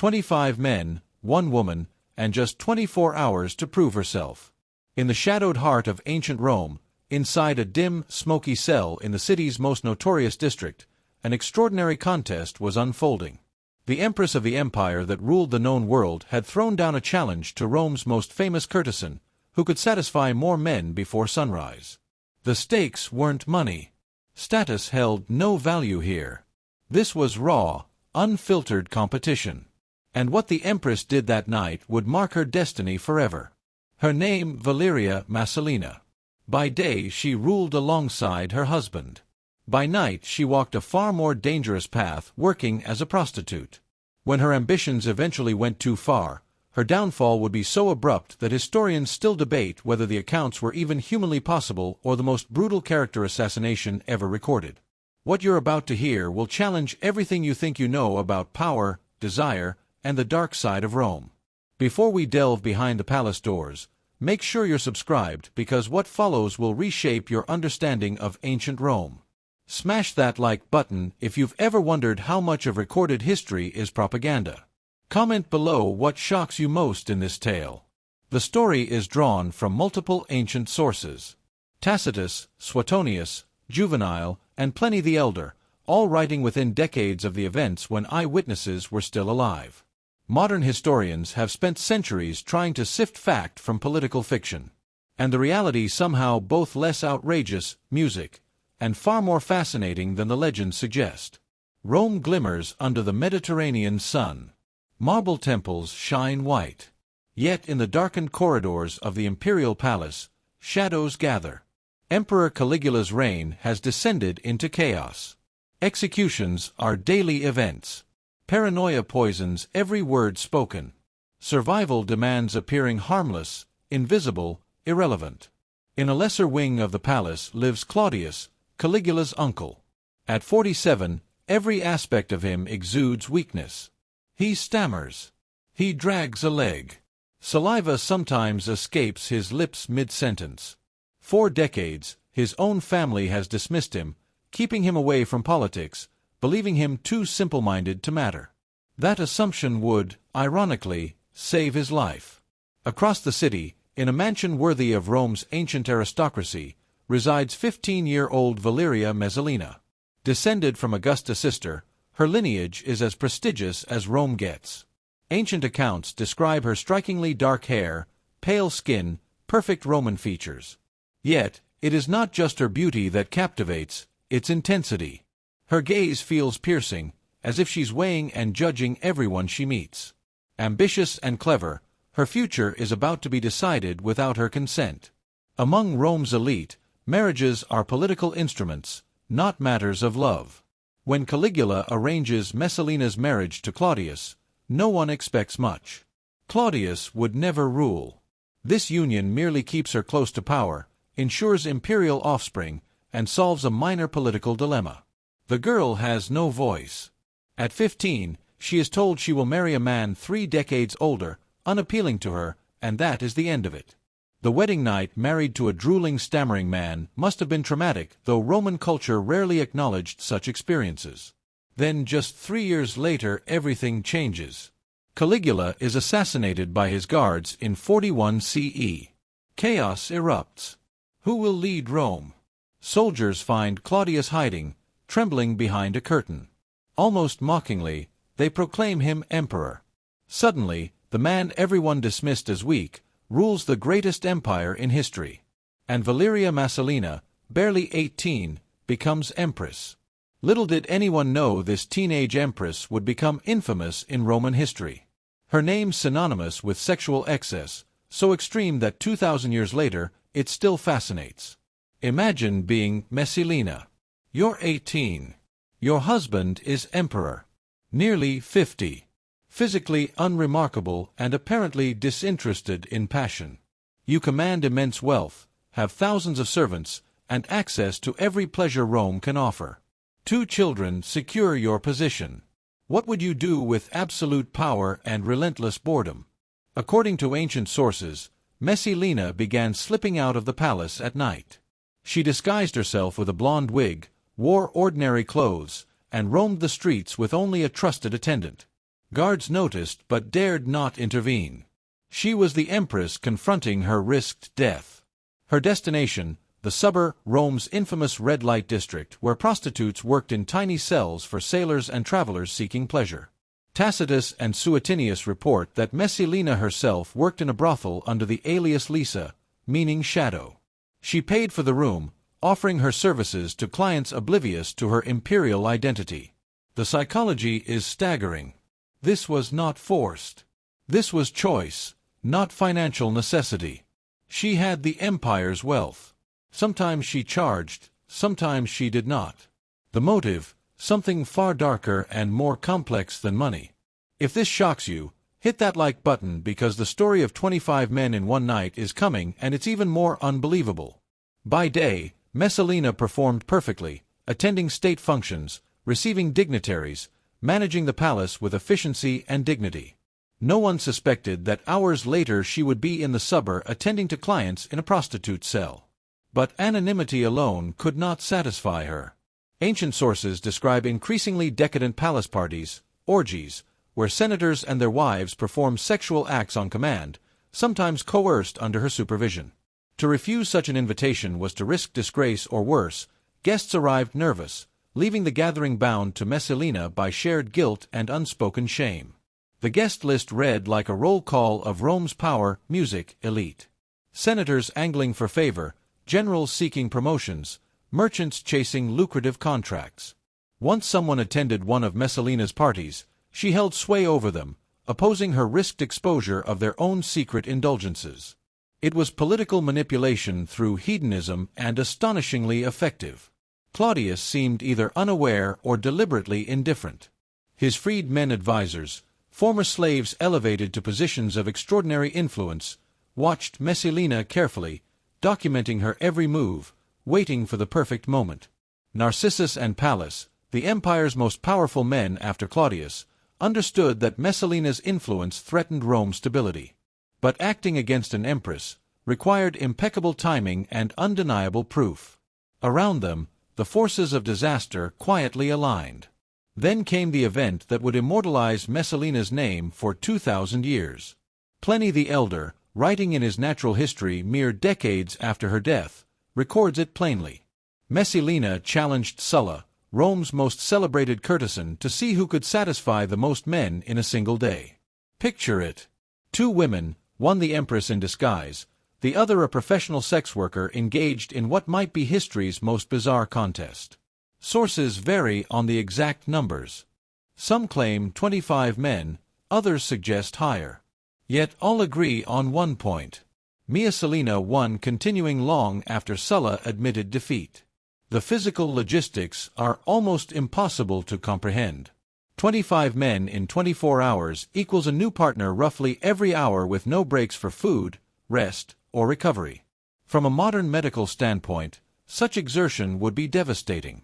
25 men, 1 woman, and just 24 hours to prove herself. In the shadowed heart of ancient Rome, inside a dim, smoky cell in the city's most notorious district, an extraordinary contest was unfolding. The empress of the empire that ruled the known world had thrown down a challenge to Rome's most famous courtesan, who could satisfy more men before sunrise. The stakes weren't money. Status held no value here. This was raw, unfiltered competition. And what the empress did that night would mark her destiny forever. Her name, Valeria Messalina. By day she ruled alongside her husband. By night she walked a far more dangerous path, working as a prostitute. When her ambitions eventually went too far, her downfall would be so abrupt that historians still debate whether the accounts were even humanly possible or the most brutal character assassination ever recorded. What you're about to hear will challenge everything you think you know about power, desire, and the dark side of Rome. Before we delve behind the palace doors, make sure you're subscribed because what follows will reshape your understanding of ancient Rome. Smash that like button if you've ever wondered how much of recorded history is propaganda. Comment below what shocks you most in this tale. The story is drawn from multiple ancient sources. Tacitus, Suetonius, Juvenal, and Pliny the Elder, all writing within decades of the events when eyewitnesses were still alive. Modern historians have spent centuries trying to sift fact from political fiction. And the reality somehow both less outrageous, music, and far more fascinating than the legends suggest. Rome glimmers under the Mediterranean sun. Marble temples shine white. Yet in the darkened corridors of the imperial palace, shadows gather. Emperor Caligula's reign has descended into chaos. Executions are daily events. Paranoia poisons every word spoken. Survival demands appearing harmless, invisible, irrelevant. In a lesser wing of the palace lives Claudius, Caligula's uncle. At 47, every aspect of him exudes weakness. He stammers. He drags a leg. Saliva sometimes escapes his lips mid-sentence. 4 decades, his own family has dismissed him, keeping him away from politics, believing him too simple-minded to matter. That assumption would, ironically, save his life. Across the city, in a mansion worthy of Rome's ancient aristocracy, resides 15-year-old Valeria Messalina. Descended from Augusta's sister, her lineage is as prestigious as Rome gets. Ancient accounts describe her strikingly dark hair, pale skin, perfect Roman features. Yet, it is not just her beauty that captivates, its intensity. Her gaze feels piercing, as if she's weighing and judging everyone she meets. Ambitious and clever, her future is about to be decided without her consent. Among Rome's elite, marriages are political instruments, not matters of love. When Caligula arranges Messalina's marriage to Claudius, no one expects much. Claudius would never rule. This union merely keeps her close to power, ensures imperial offspring, and solves a minor political dilemma. The girl has no voice. At 15, she is told she will marry a man 3 decades older, unappealing to her, and that is the end of it. The wedding night, married to a drooling, stammering man, must have been traumatic, though Roman culture rarely acknowledged such experiences. Then, just 3 years later, everything changes. Caligula is assassinated by his guards in 41 CE. Chaos erupts. Who will lead Rome? Soldiers find Claudius hiding, trembling behind a curtain. Almost mockingly, they proclaim him emperor. Suddenly, the man everyone dismissed as weak, rules the greatest empire in history. And Valeria Messalina, barely 18, becomes empress. Little did anyone know this teenage empress would become infamous in Roman history. Her name synonymous with sexual excess, so extreme that 2,000 years later, it still fascinates. Imagine being Messalina. You're 18. Your husband is emperor. Nearly 50. Physically unremarkable and apparently disinterested in passion. You command immense wealth, have thousands of servants, and access to every pleasure Rome can offer. 2 children secure your position. What would you do with absolute power and relentless boredom? According to ancient sources, Messalina began slipping out of the palace at night. She disguised herself with a blonde wig, wore ordinary clothes, and roamed the streets with only a trusted attendant. Guards noticed but dared not intervene. She was the empress confronting her risked death. Her destination, the suburb, Rome's infamous red light district, where prostitutes worked in tiny cells for sailors and travelers seeking pleasure. Tacitus and Suetonius report that Messalina herself worked in a brothel under the alias Lisa, meaning shadow. She paid for the room, offering her services to clients oblivious to her imperial identity. The psychology is staggering. This was not forced. This was choice, not financial necessity. She had the empire's wealth. Sometimes she charged, sometimes she did not. The motive, something far darker and more complex than money. If this shocks you, hit that like button because the story of 25 men in one night is coming and it's even more unbelievable. By day, Messalina performed perfectly, attending state functions, receiving dignitaries, managing the palace with efficiency and dignity. No one suspected that hours later she would be in the suburb attending to clients in a prostitute cell. But anonymity alone could not satisfy her. Ancient sources describe increasingly decadent palace parties, orgies, where senators and their wives perform sexual acts on command, sometimes coerced under her supervision. To refuse such an invitation was to risk disgrace or worse. Guests arrived nervous, leaving the gathering bound to Messalina by shared guilt and unspoken shame. The guest list read like a roll call of Rome's power, music, elite. Senators angling for favor, generals seeking promotions, merchants chasing lucrative contracts. Once someone attended one of Messalina's parties, she held sway over them, opposing her risked exposure of their own secret indulgences. It was political manipulation through hedonism and astonishingly effective. Claudius seemed either unaware or deliberately indifferent. His freedmen advisors, former slaves elevated to positions of extraordinary influence, watched Messalina carefully, documenting her every move, waiting for the perfect moment. Narcissus and Pallas, the empire's most powerful men after Claudius, understood that Messalina's influence threatened Rome's stability. But acting against an empress required impeccable timing and undeniable proof. Around them, the forces of disaster quietly aligned. Then came the event that would immortalize Messalina's name for 2,000 years. Pliny the Elder, writing in his natural history mere decades after her death, records it plainly. Messalina challenged Sulla, Rome's most celebrated courtesan, to see who could satisfy the most men in a single day. Picture it. 2 women, one the empress in disguise, the other a professional sex worker engaged in what might be history's most bizarre contest. Sources vary on the exact numbers. Some claim 25 men, others suggest higher. Yet all agree on one point. Messalina won, continuing long after Sulla admitted defeat. The physical logistics are almost impossible to comprehend. 25 men in 24 hours equals a new partner roughly every hour with no breaks for food, rest, or recovery. From a modern medical standpoint, such exertion would be devastating.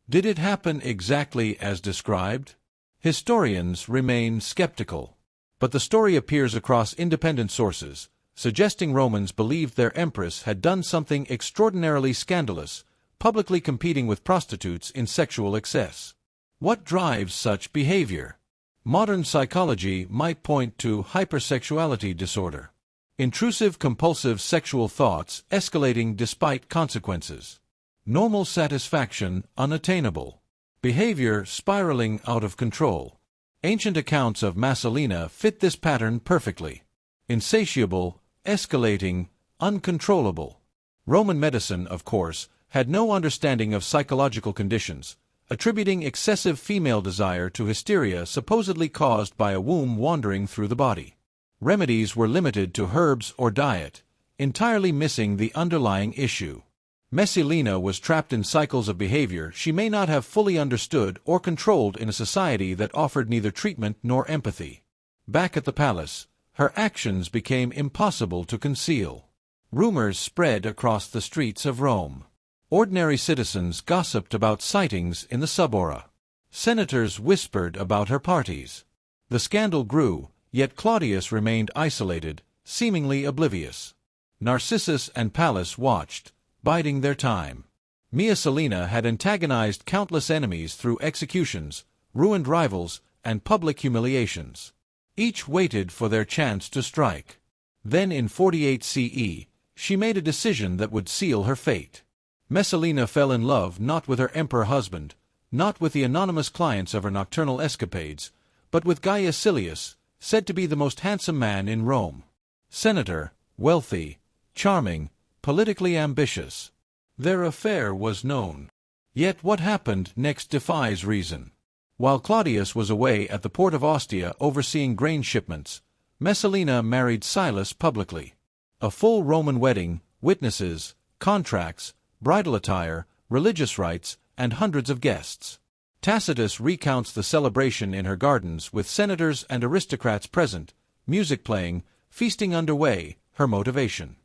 Did it happen exactly as described? Historians remain skeptical. But the story appears across independent sources, suggesting Romans believed their empress had done something extraordinarily scandalous, publicly competing with prostitutes in sexual excess. What drives such behavior? Modern psychology might point to hypersexuality disorder. Intrusive compulsive sexual thoughts escalating despite consequences. Normal satisfaction unattainable. Behavior spiraling out of control. Ancient accounts of Messalina fit this pattern perfectly. Insatiable, escalating, uncontrollable. Roman medicine, of course, had no understanding of psychological conditions, attributing excessive female desire to hysteria supposedly caused by a womb wandering through the body. Remedies were limited to herbs or diet, entirely missing the underlying issue. Messalina was trapped in cycles of behavior she may not have fully understood or controlled in a society that offered neither treatment nor empathy. Back at the palace, her actions became impossible to conceal. Rumors spread across the streets of Rome. Ordinary citizens gossiped about sightings in the suburb. Senators whispered about her parties. The scandal grew, yet Claudius remained isolated, seemingly oblivious. Narcissus and Pallas watched, biding their time. Messalina had antagonized countless enemies through executions, ruined rivals, and public humiliations. Each waited for their chance to strike. Then in 48 CE, she made a decision that would seal her fate. Messalina fell in love not with her emperor husband, not with the anonymous clients of her nocturnal escapades, but with Gaius Silius, said to be the most handsome man in Rome. Senator, wealthy, charming, politically ambitious. Their affair was known. Yet what happened next defies reason. While Claudius was away at the port of Ostia overseeing grain shipments, Messalina married Silas publicly. A full Roman wedding, witnesses, contracts, bridal attire, religious rites, and hundreds of guests. Tacitus recounts the celebration in her gardens with senators and aristocrats present, music playing, feasting underway, her motivation.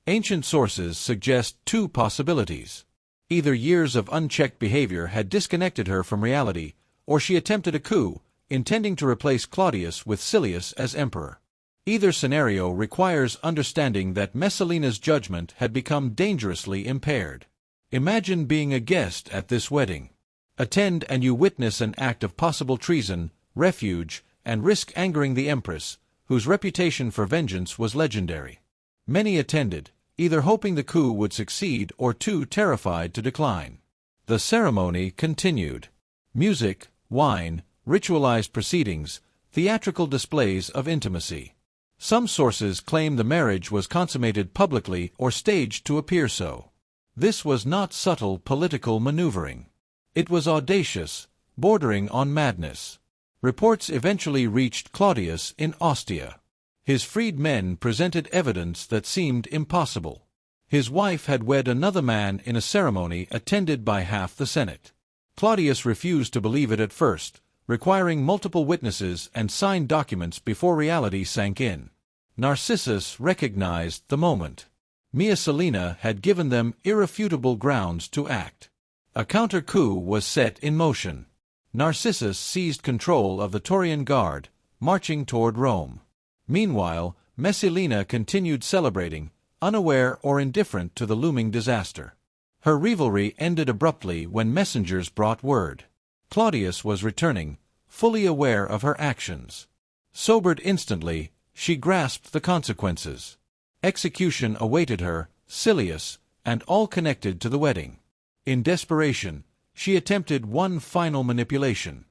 Ancient sources suggest two possibilities. Either years of unchecked behavior had disconnected her from reality, or she attempted a coup, intending to replace Claudius with Silius as emperor. Either scenario requires understanding that Messalina's judgment had become dangerously impaired. Imagine being a guest at this wedding. Attend and you witness an act of possible treason, refuge, and risk angering the empress, whose reputation for vengeance was legendary. Many attended, either hoping the coup would succeed or too terrified to decline. The ceremony continued. Music, wine, ritualized proceedings, theatrical displays of intimacy. Some sources claim the marriage was consummated publicly or staged to appear so. This was not subtle political maneuvering. It was audacious, bordering on madness. Reports eventually reached Claudius in Ostia. His freed men presented evidence that seemed impossible. His wife had wed another man in a ceremony attended by half the Senate. Claudius refused to believe it at first, requiring multiple witnesses and signed documents before reality sank in. Narcissus recognized the moment. Messalina had given them irrefutable grounds to act. A counter-coup was set in motion. Narcissus seized control of the Taurian Guard, marching toward Rome. Meanwhile, Messalina continued celebrating, unaware or indifferent to the looming disaster. Her revelry ended abruptly when messengers brought word. Claudius was returning, fully aware of her actions. Sobered instantly, she grasped the consequences. Execution awaited her, Silius, and all connected to the wedding. In desperation, she attempted one final manipulation.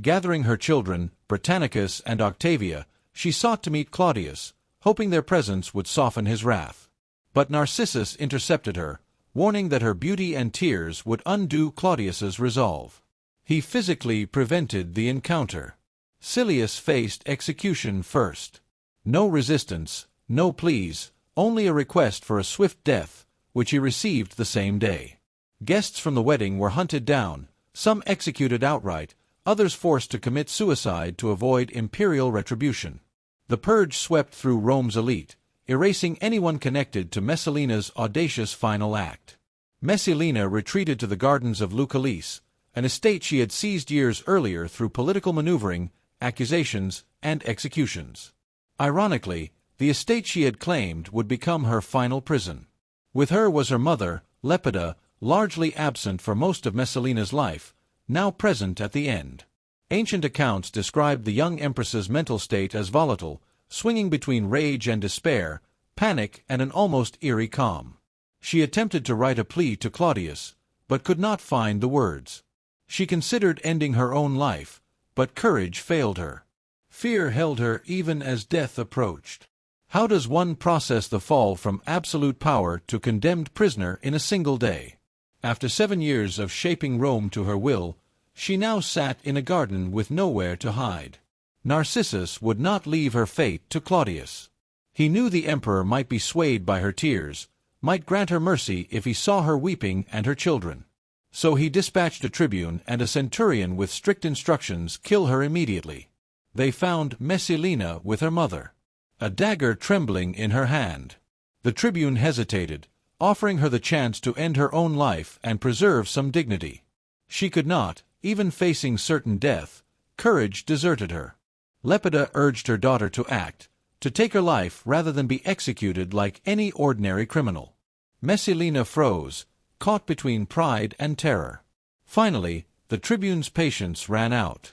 Gathering her children, Britannicus and Octavia, she sought to meet Claudius, hoping their presence would soften his wrath. But Narcissus intercepted her, warning that her beauty and tears would undo Claudius's resolve. He physically prevented the encounter. Silius faced execution first. No resistance, no pleas, only a request for a swift death, which he received the same day. Guests from the wedding were hunted down, some executed outright, others forced to commit suicide to avoid imperial retribution. The purge swept through Rome's elite, erasing anyone connected to Messalina's audacious final act. Messalina retreated to the gardens of Lucullus, an estate she had seized years earlier through political maneuvering, accusations, and executions. Ironically, the estate she had claimed would become her final prison. With her was her mother, Lepida, largely absent for most of Messalina's life, now present at the end. Ancient accounts described the young empress's mental state as volatile, swinging between rage and despair, panic and an almost eerie calm. She attempted to write a plea to Claudius, but could not find the words. She considered ending her own life, but courage failed her. Fear held her even as death approached. How does one process the fall from absolute power to condemned prisoner in a single day? After 7 years of shaping Rome to her will, she now sat in a garden with nowhere to hide. Narcissus would not leave her fate to Claudius. He knew the emperor might be swayed by her tears, might grant her mercy if he saw her weeping and her children. So he dispatched a tribune and a centurion with strict instructions: kill her immediately. They found Messalina with her mother, a dagger trembling in her hand. The tribune hesitated, offering her the chance to end her own life and preserve some dignity. She could not, even facing certain death. Courage deserted her. Lepida urged her daughter to act, to take her life rather than be executed like any ordinary criminal. Messalina froze, caught between pride and terror. Finally, the tribune's patience ran out.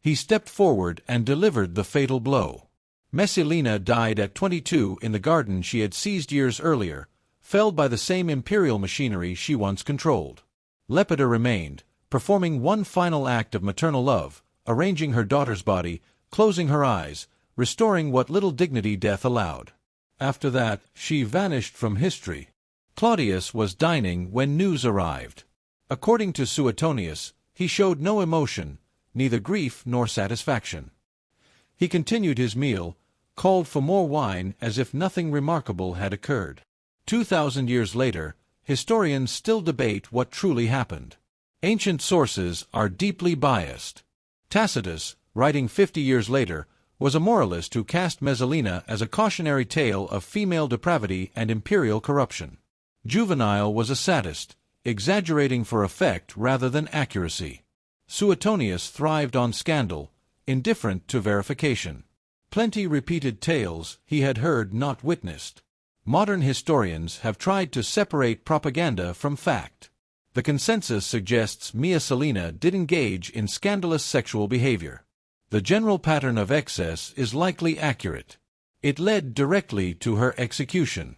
He stepped forward and delivered the fatal blow. Messalina died at 22 in the garden she had seized years earlier, felled by the same imperial machinery she once controlled. Lepida remained, performing one final act of maternal love, arranging her daughter's body, closing her eyes, restoring what little dignity death allowed. After that, she vanished from history. Claudius was dining when news arrived. According to Suetonius, he showed no emotion, neither grief nor satisfaction. He continued his meal, called for more wine as if nothing remarkable had occurred. 2,000 years later, historians still debate what truly happened. Ancient sources are deeply biased. Tacitus, writing 50 years later, was a moralist who cast Messalina as a cautionary tale of female depravity and imperial corruption. Juvenal was a sadist, exaggerating for effect rather than accuracy. Suetonius thrived on scandal, indifferent to verification. Plenty repeated tales he had heard not witnessed. Modern historians have tried to separate propaganda from fact. The consensus suggests Messalina did engage in scandalous sexual behavior. The general pattern of excess is likely accurate. It led directly to her execution.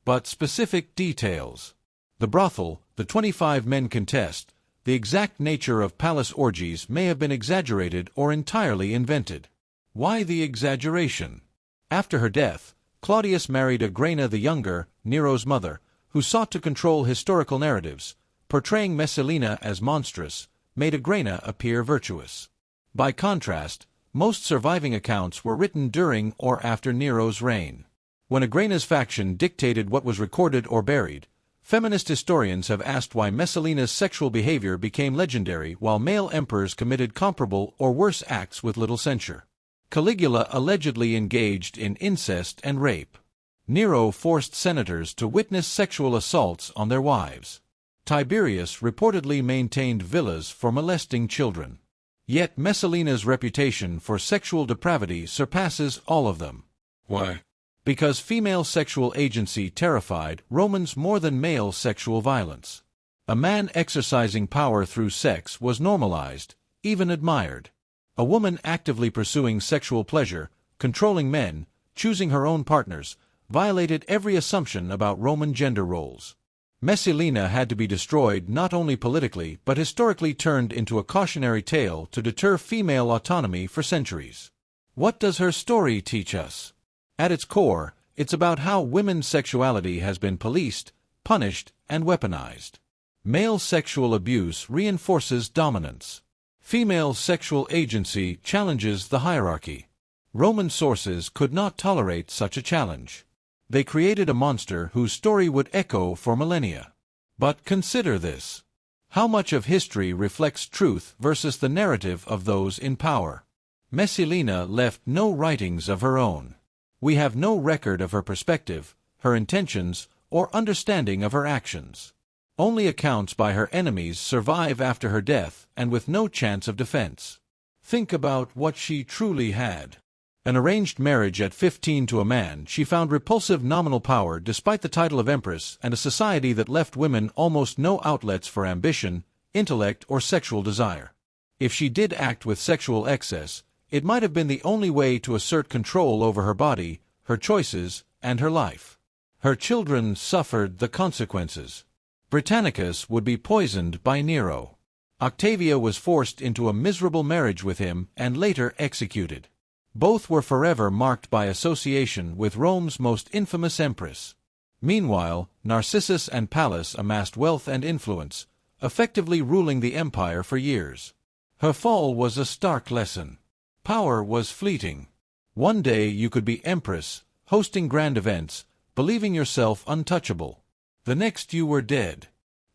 But specific details. The brothel, the 25 men contest, the exact nature of palace orgies may have been exaggerated or entirely invented. Why the exaggeration? After her death, Claudius married Agrena the Younger, Nero's mother, who sought to control historical narratives, portraying Messalina as monstrous, made Agrena appear virtuous. By contrast, most surviving accounts were written during or after Nero's reign. When Agrena's faction dictated what was recorded or buried, feminist historians have asked why Messalina's sexual behavior became legendary while male emperors committed comparable or worse acts with little censure. Caligula allegedly engaged in incest and rape. Nero forced senators to witness sexual assaults on their wives. Tiberius reportedly maintained villas for molesting children. Yet Messalina's reputation for sexual depravity surpasses all of them. Why? Because female sexual agency terrified Romans more than male sexual violence. A man exercising power through sex was normalized, even admired. A woman actively pursuing sexual pleasure, controlling men, choosing her own partners, violated every assumption about Roman gender roles. Messalina had to be destroyed not only politically but historically, turned into a cautionary tale to deter female autonomy for centuries. What does her story teach us? At its core, it's about how women's sexuality has been policed, punished, and weaponized. Male sexual abuse reinforces dominance. Female sexual agency challenges the hierarchy. Roman sources could not tolerate such a challenge. They created a monster whose story would echo for millennia. But consider this. How much of history reflects truth versus the narrative of those in power? Messalina left no writings of her own. We have no record of her perspective, her intentions, or understanding of her actions. Only accounts by her enemies survive after her death and with no chance of defense. Think about what she truly had. An arranged marriage at 15 to a man she found repulsive nominal power despite the title of empress, and a society that left women almost no outlets for ambition, intellect, or sexual desire. If she did act with sexual excess, it might have been the only way to assert control over her body, her choices, and her life. Her children suffered the consequences. Britannicus would be poisoned by Nero. Octavia was forced into a miserable marriage with him and later executed. Both were forever marked by association with Rome's most infamous empress. Meanwhile, Narcissus and Pallas amassed wealth and influence, effectively ruling the empire for years. Her fall was a stark lesson. Power was fleeting. One day you could be empress, hosting grand events, believing yourself untouchable. The next you were dead.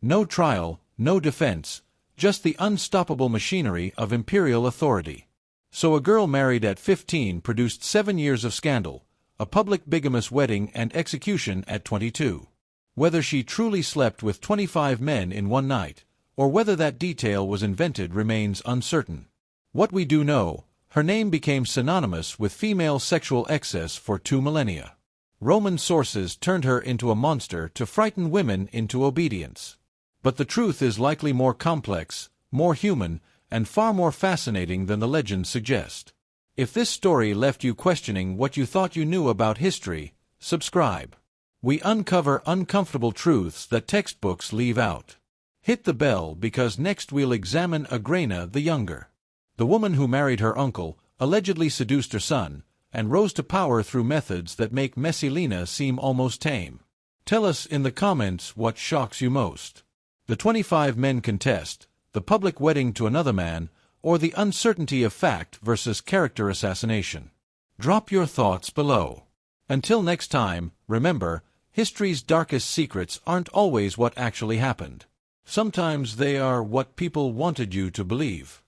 No trial, no defense, just the unstoppable machinery of imperial authority. So a girl married at 15 produced 7 years of scandal, a public bigamous wedding and execution at 22. Whether she truly slept with 25 men in one night, or whether that detail was invented, remains uncertain. What we do know, her name became synonymous with female sexual excess for 2 millennia. Roman sources turned her into a monster to frighten women into obedience. But the truth is likely more complex, more human, and far more fascinating than the legends suggest. If this story left you questioning what you thought you knew about history, subscribe. We uncover uncomfortable truths that textbooks leave out. Hit the bell because next we'll examine Agrena the Younger, the woman who married her uncle, allegedly seduced her son, and rose to power through methods that make Messalina seem almost tame. Tell us in the comments what shocks you most. The 25 men contest, the public wedding to another man, or the uncertainty of fact versus character assassination. Drop your thoughts below. Until next time, remember, history's darkest secrets aren't always what actually happened. Sometimes they are what people wanted you to believe.